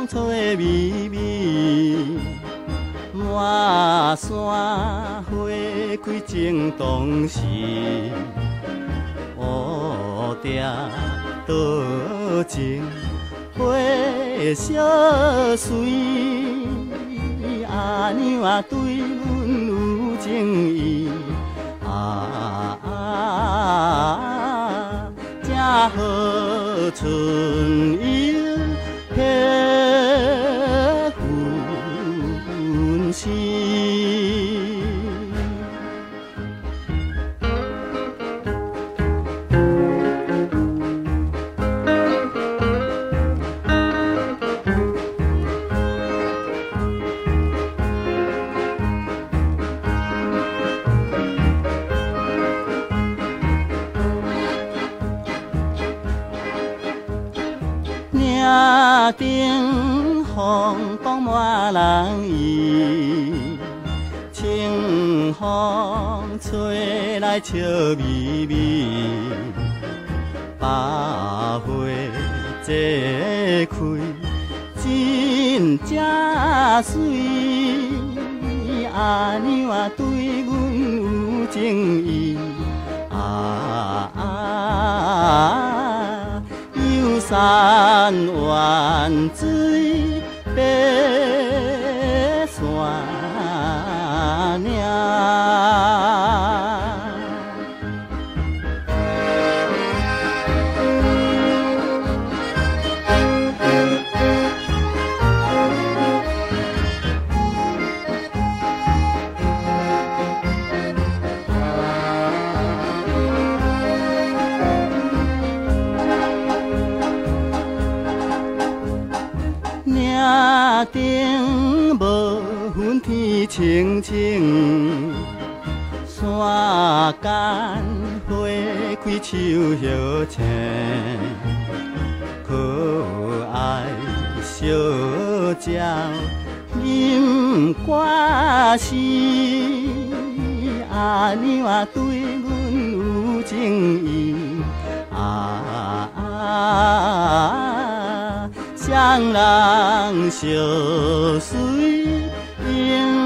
芳草的微微，满山花开正当时。乌蝶多情花相随，阿娘啊对阮有情意。正好春游迄份时。岭顶风挡满人意，清风吹来笑眯眯，百花齐开，真正水。阿娘啊，对阮有情意。游山玩水，爬山岭。岭顶无云天青青，山间花开树叶青，可爱小鸟吟歌诗。阿娘啊，对阮有情意。双人相随，永